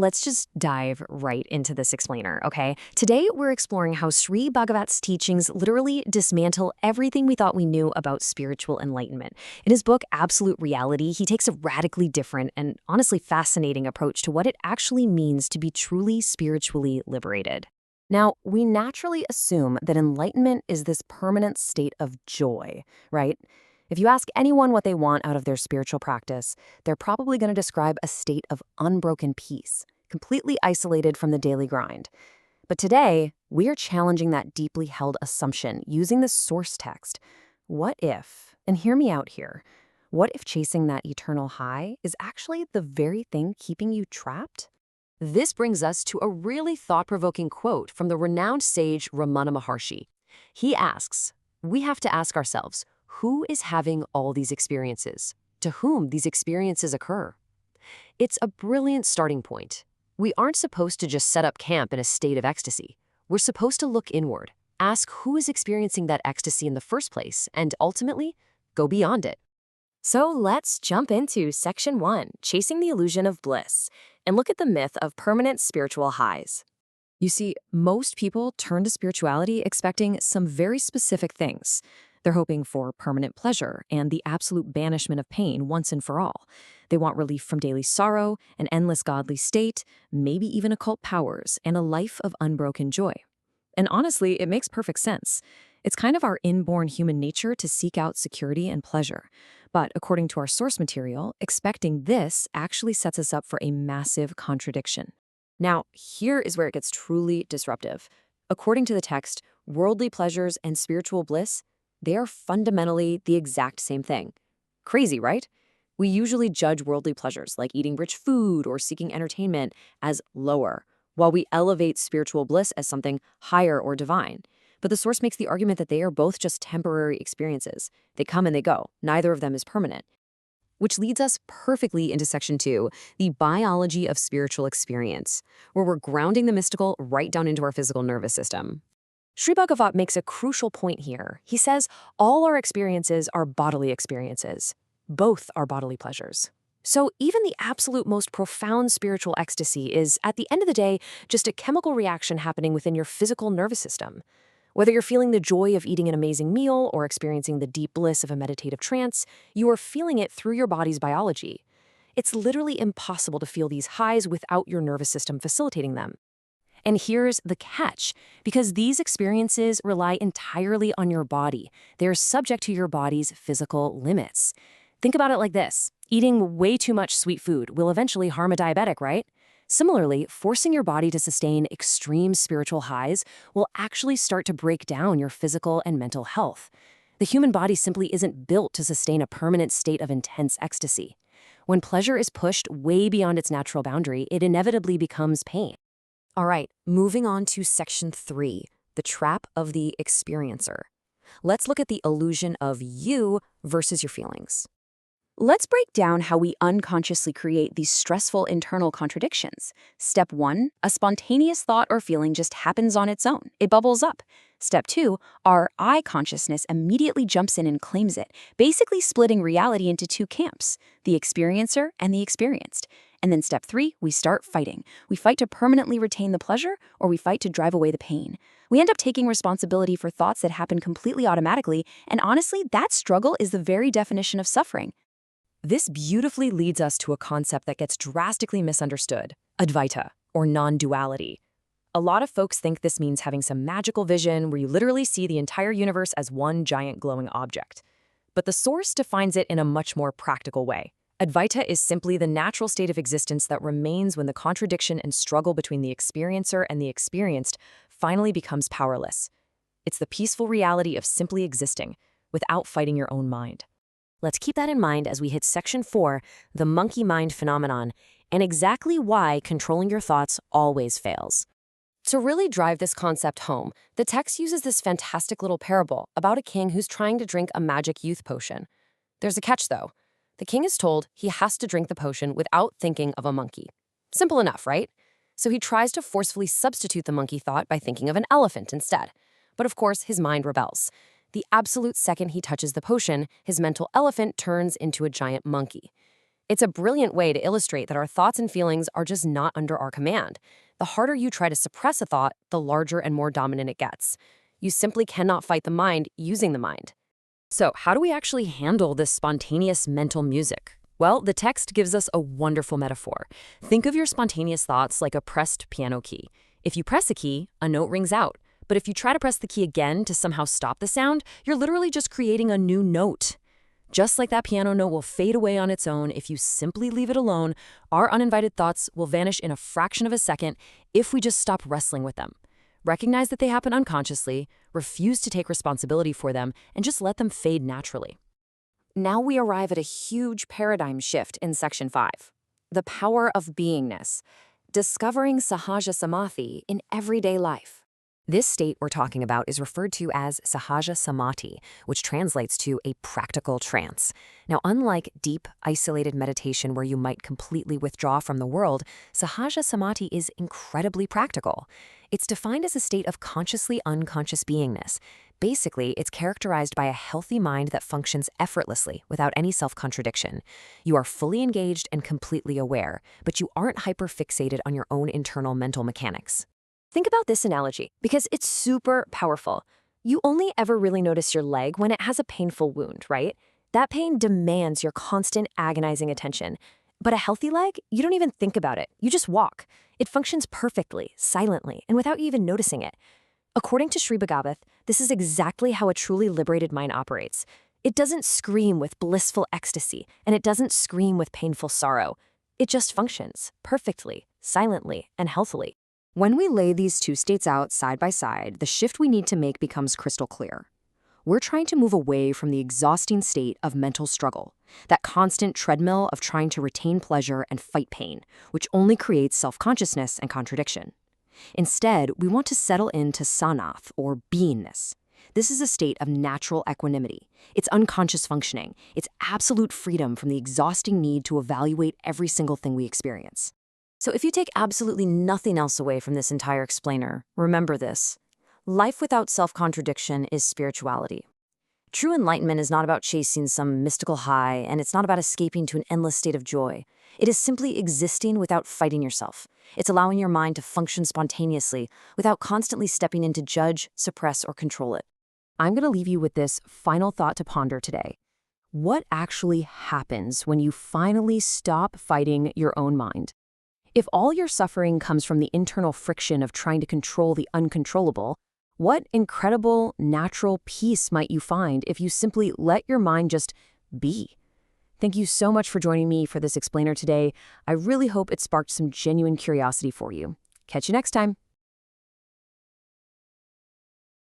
let's just dive right into this explainer, okay? Today, we're exploring how Sri Bhagavat's teachings literally dismantle everything we thought we knew about spiritual enlightenment. In his book, Absolute Reality, he takes a radically different and honestly fascinating approach to what it actually means to be truly spiritually liberated. Now, we naturally assume that enlightenment is this permanent state of joy, right? If you ask anyone what they want out of their spiritual practice, they're probably going to describe a state of unbroken peace, completely isolated from the daily grind. But today, we are challenging that deeply held assumption using the source text. What if, and hear me out here, what if chasing that eternal high is actually the very thing keeping you trapped? This brings us to a really thought-provoking quote from the renowned sage Ramana Maharshi. He asks, we have to ask ourselves, who is having all these experiences? To whom these experiences occur? It's a brilliant starting point. We aren't supposed to just set up camp in a state of ecstasy. We're supposed to look inward, ask who is experiencing that ecstasy in the first place, and ultimately, go beyond it. So let's jump into Section 1, Chasing the Illusion of Bliss, and look at the myth of permanent spiritual highs. You see, most people turn to spirituality expecting some very specific things. They're hoping for permanent pleasure and the absolute banishment of pain once and for all. They want relief from daily sorrow, an endless godly state, maybe even occult powers, and a life of unbroken joy. And honestly, it makes perfect sense. It's kind of our inborn human nature to seek out security and pleasure. But according to our source material, expecting this actually sets us up for a massive contradiction. Now, here is where it gets truly disruptive. According to the text, worldly pleasures and spiritual bliss, they are fundamentally the exact same thing. Crazy, right? We usually judge worldly pleasures like eating rich food or seeking entertainment as lower, while we elevate spiritual bliss as something higher or divine. But the source makes the argument that they are both just temporary experiences. They come and they go. Neither of them is permanent. Which leads us perfectly into Section 2, the biology of spiritual experience, where we're grounding the mystical right down into our physical nervous system. Sri Bhagavat makes a crucial point here. He says all our experiences are bodily experiences. Both are bodily pleasures. So even the absolute most profound spiritual ecstasy is, at the end of the day, just a chemical reaction happening within your physical nervous system. Whether you're feeling the joy of eating an amazing meal or experiencing the deep bliss of a meditative trance, you are feeling it through your body's biology. It's literally impossible to feel these highs without your nervous system facilitating them. And here's the catch, because these experiences rely entirely on your body. They're subject to your body's physical limits. Think about it like this. Eating way too much sweet food will eventually harm a diabetic, right? Similarly, forcing your body to sustain extreme spiritual highs will actually start to break down your physical and mental health. The human body simply isn't built to sustain a permanent state of intense ecstasy. When pleasure is pushed way beyond its natural boundary, it inevitably becomes pain. All right, moving on to Section 3, the trap of the experiencer. Let's look at the illusion of you versus your feelings. Let's break down how we unconsciously create these stressful internal contradictions. Step 1, a spontaneous thought or feeling just happens on its own. It bubbles up. Step 2, our I consciousness immediately jumps in and claims it, basically splitting reality into two camps, the experiencer and the experienced. And then step 3, we start fighting. We fight to permanently retain the pleasure, or we fight to drive away the pain. We end up taking responsibility for thoughts that happen completely automatically, and honestly, that struggle is the very definition of suffering. This beautifully leads us to a concept that gets drastically misunderstood, Advaita, or non-duality. A lot of folks think this means having some magical vision where you literally see the entire universe as one giant glowing object. But the source defines it in a much more practical way. Advaita is simply the natural state of existence that remains when the contradiction and struggle between the experiencer and the experienced finally becomes powerless. It's the peaceful reality of simply existing, without fighting your own mind. Let's keep that in mind as we hit Section 4, the monkey mind phenomenon, and exactly why controlling your thoughts always fails. To really drive this concept home, the text uses this fantastic little parable about a king who's trying to drink a magic youth potion. There's a catch, though. The king is told he has to drink the potion without thinking of a monkey. Simple enough, right? So he tries to forcefully substitute the monkey thought by thinking of an elephant instead. But of course, his mind rebels. The absolute second he touches the potion, his mental elephant turns into a giant monkey. It's a brilliant way to illustrate that our thoughts and feelings are just not under our command. The harder you try to suppress a thought, the larger and more dominant it gets. You simply cannot fight the mind using the mind. So, how do we actually handle this spontaneous mental music? Well, the text gives us a wonderful metaphor. Think of your spontaneous thoughts like a pressed piano key. If you press a key, a note rings out. But if you try to press the key again to somehow stop the sound, you're literally just creating a new note. Just like that piano note will fade away on its own if you simply leave it alone, our uninvited thoughts will vanish in a fraction of a second if we just stop wrestling with them. Recognize that they happen unconsciously, refuse to take responsibility for them, and just let them fade naturally. Now we arrive at a huge paradigm shift in Section 5. The power of beingness. Discovering Sahaja Samadhi in everyday life. This state we're talking about is referred to as Sahaja Samadhi, which translates to a practical trance. Now, unlike deep, isolated meditation where you might completely withdraw from the world, Sahaja Samadhi is incredibly practical. It's defined as a state of consciously unconscious beingness. Basically, it's characterized by a healthy mind that functions effortlessly without any self-contradiction. You are fully engaged and completely aware, but you aren't hyper-fixated on your own internal mental mechanics. Think about this analogy, because it's super powerful. You only ever really notice your leg when it has a painful wound, right? That pain demands your constant, agonizing attention. But a healthy leg, you don't even think about it. You just walk. It functions perfectly, silently, and without you even noticing it. According to Sri Bhagavath, this is exactly how a truly liberated mind operates. It doesn't scream with blissful ecstasy, and it doesn't scream with painful sorrow. It just functions perfectly, silently, and healthily. When we lay these two states out side by side, the shift we need to make becomes crystal clear. We're trying to move away from the exhausting state of mental struggle, that constant treadmill of trying to retain pleasure and fight pain, which only creates self-consciousness and contradiction. Instead, we want to settle into sanath, or beingness. This is a state of natural equanimity. It's unconscious functioning. It's absolute freedom from the exhausting need to evaluate every single thing we experience. So if you take absolutely nothing else away from this entire explainer, remember this. Life without self-contradiction is spirituality. True enlightenment is not about chasing some mystical high, and it's not about escaping to an endless state of joy. It is simply existing without fighting yourself. It's allowing your mind to function spontaneously without constantly stepping in to judge, suppress, or control it. I'm going to leave you with this final thought to ponder today. What actually happens when you finally stop fighting your own mind? If all your suffering comes from the internal friction of trying to control the uncontrollable, what incredible, natural peace might you find if you simply let your mind just be? Thank you so much for joining me for this explainer today. I really hope it sparked some genuine curiosity for you. Catch you next time.